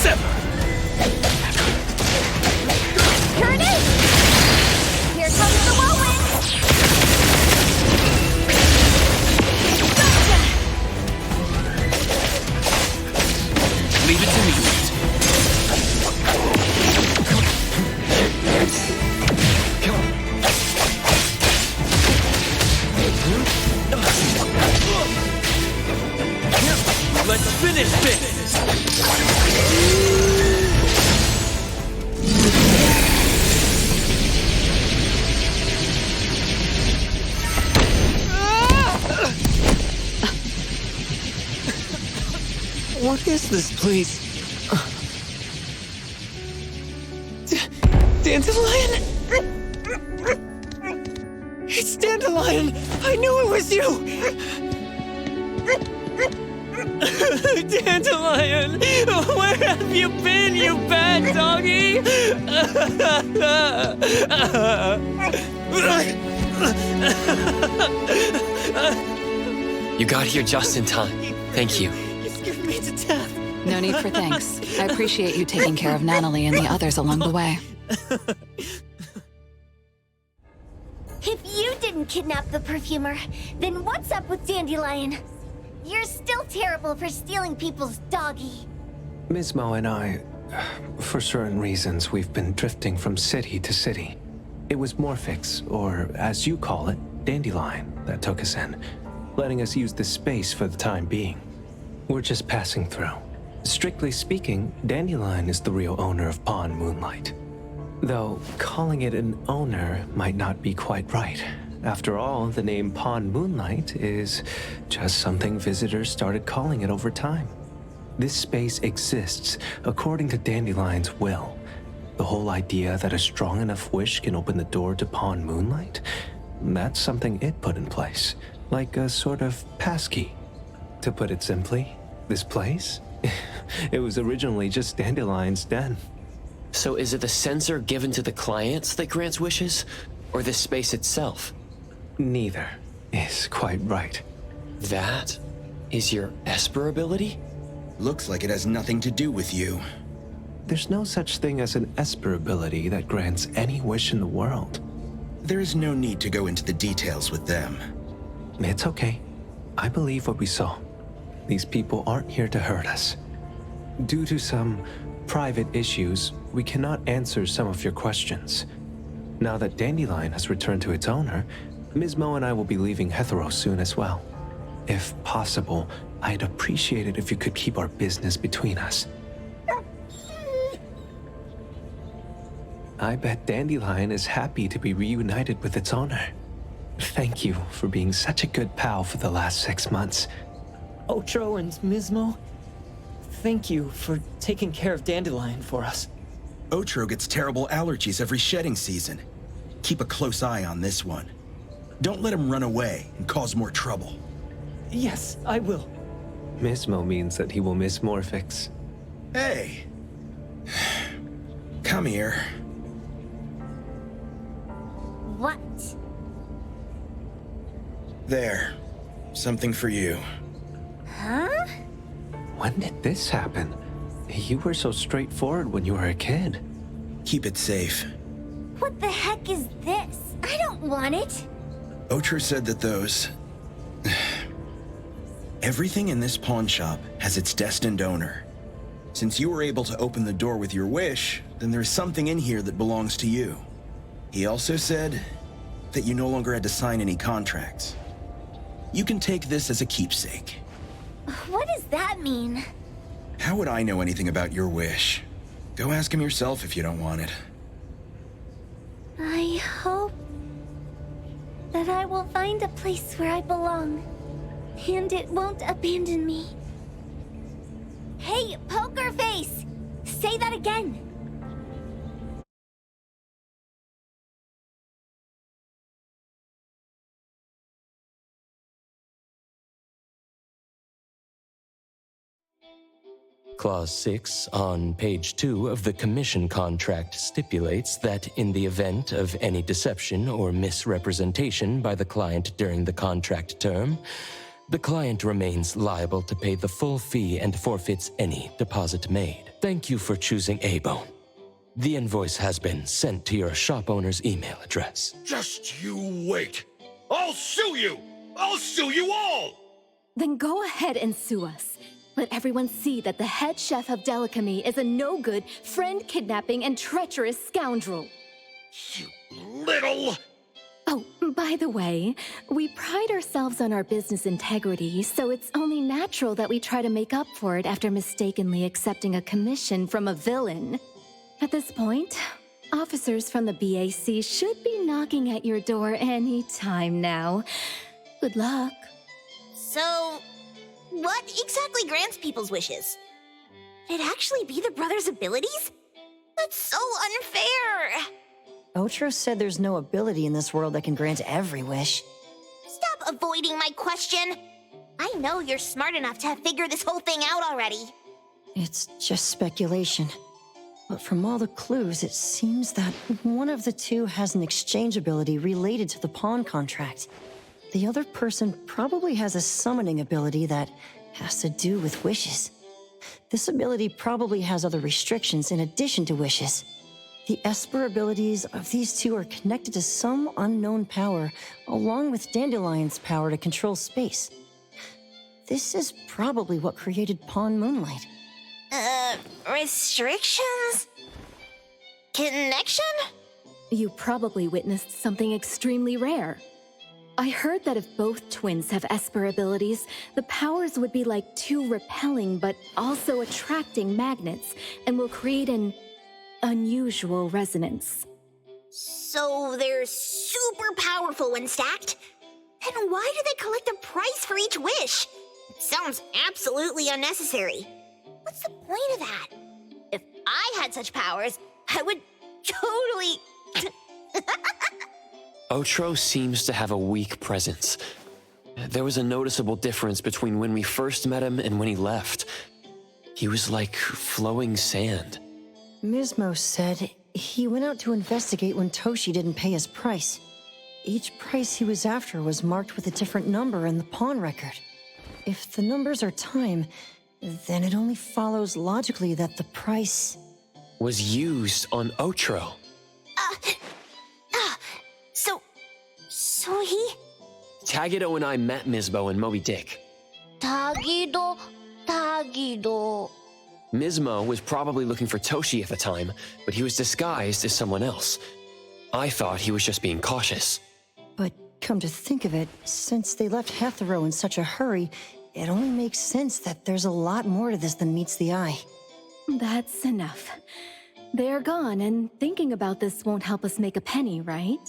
Sever.
Turn it! Here comes the whirlwind! Gotcha!
Leave it to me. Let's finish this!
What is this, please? Dandelion? It's Dandelion! I knew it was you! Dandelion! Where have you been, you bad doggy?
You got here just in time. Thank you.
You scared me to death.
No need for thanks. I appreciate you taking care of Natalie and the others along the way.
If you didn't kidnap the perfumer, then what's up with Dandelion? You're still terrible for stealing people's doggy.
Ms. Mo and I, for certain reasons, we've been drifting from city to city. It was Morphix, or as you call it, Dandelion, that took us in, letting us use this space for the time being. We're just passing through. Strictly speaking, Dandelion is the real owner of Pawn Moonlight. Though calling it an owner might not be quite right. After all, the name Pawn Moonlight is just something visitors started calling it over time. This space exists according to Dandelion's will. The whole idea that a strong enough wish can open the door to Pawn Moonlight, that's something it put in place, like a sort of passkey. To put it simply, this place? It was originally just Dandelion's den.
So is it the sensor given to the clients that grants wishes, or the space itself?
Neither is quite right.
That is your Esper ability?
Looks like it has nothing to do with you.
There's no such thing as an Esper ability that grants any wish in the world.
There is no need to go into the details with them.
It's okay. I believe what we saw. These people aren't here to hurt us. Due to some private issues, we cannot answer some of your questions. Now that Dandelion has returned to its owner, Ms. Mo and I will be leaving Hetero soon as well. If possible, I'd appreciate it if you could keep our business between us. I bet Dandelion is happy to be reunited with its owner. Thank you for being such a good pal for the last 6 months.
Otro and Mismo, thank you for taking care of Dandelion for us.
Otro gets terrible allergies every shedding season. Keep a close eye on this one. Don't let him run away and cause more trouble.
Yes, I will.
Mismo means that he will miss Morphix.
Hey! Come here.
What?
There. Something for you.
Huh?
When did this happen? You were so straightforward when you were a kid.
Keep it safe.
What the heck is this? I don't want it.
Otro said that those... Everything in this pawn shop has its destined owner. Since you were able to open the door with your wish, then there's something in here that belongs to you. He also said that you no longer had to sign any contracts. You can take this as a keepsake.
What does that mean?
How would I know anything about your wish? Go ask him yourself if you don't want it.
I hope that I will find a place where I belong, and it won't abandon me. Hey, Poker Face! Say that again!
Clause 6 on page 2 of the commission contract stipulates that in the event of any deception or misrepresentation by the client during the contract term, the client remains liable to pay the full fee and forfeits any deposit made. Thank you for choosing A-Bone. The invoice has been sent to your shop owner's email address.
Just you wait. I'll sue you! I'll sue you all!
Then go ahead and sue us. Let everyone see that the head chef of Delicamy is a no-good, friend-kidnapping, and treacherous scoundrel.
You little...
Oh, by the way, we pride ourselves on our business integrity, so it's only natural that we try to make up for it after mistakenly accepting a commission from a villain. At this point, officers from the BAC should be knocking at your door any time now. Good luck.
So, what exactly grants people's wishes? Could it actually be the brothers' abilities? That's so unfair!
Otro said there's no ability in this world that can grant every wish.
Stop avoiding my question! I know you're smart enough to have figured this whole thing out already.
It's just speculation. But from all the clues, it seems that one of the two has an exchange ability related to the pawn contract. The other person probably has a summoning ability that has to do with wishes. This ability probably has other restrictions in addition to wishes. The Esper abilities of these two are connected to some unknown power, along with Dandelion's power to control space. This is probably what created Pawn Moonlight.
Restrictions? Connection?
You probably witnessed something extremely rare. I heard that if both twins have Esper abilities, the powers would be like two repelling but also attracting magnets and will create an unusual resonance.
So they're super powerful when stacked? Then why do they collect a price for each wish? It sounds absolutely unnecessary. What's the point of that? If I had such powers, I would totally...
Otro seems to have a weak presence. There was a noticeable difference between when we first met him and when he left. He was like flowing sand.
Mismo said he went out to investigate when Toshi didn't pay his price. Each price he was after was marked with a different number in the pawn record. If the numbers are time, then it only follows logically that the price...
was used on Otro.
So he...
Tagido and I met Mismo and Moby Dick.
Tagido...
Mismo was probably looking for Toshi at the time, but he was disguised as someone else. I thought he was just being cautious.
But come to think of it, since they left Hetero in such a hurry, it only makes sense that there's a lot more to this than meets the eye.
That's enough. They're gone, and thinking about this won't help us make a penny, right?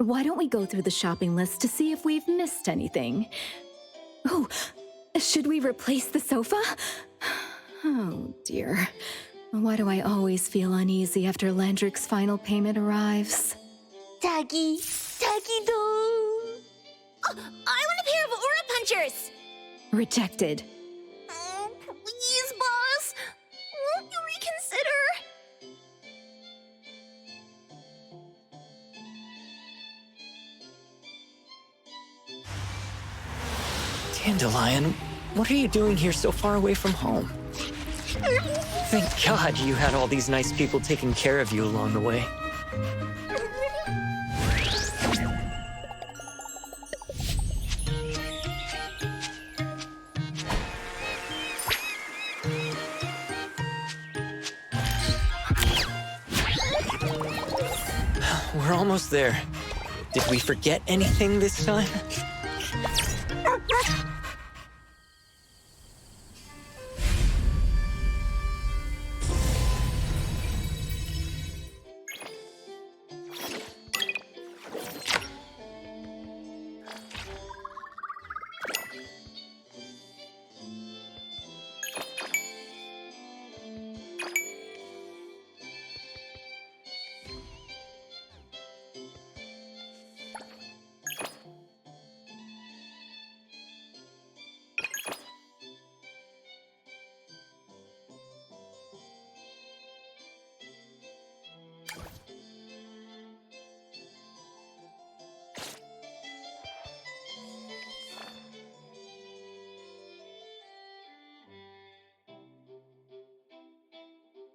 Why don't we go through the shopping list to see if we've missed anything? Oh, should we replace the tagido? Oh dear. Why do I always feel uneasy after Landrick's final payment arrives?
Tagido. Oh, I want a pair of aura punchers!
Rejected.
Oh, please, boss. Won't you reconsider?
Dandelion, what are you doing here so far away from home? Thank God you had all these nice people taking care of you along the way. We're almost there. Did we forget anything this time?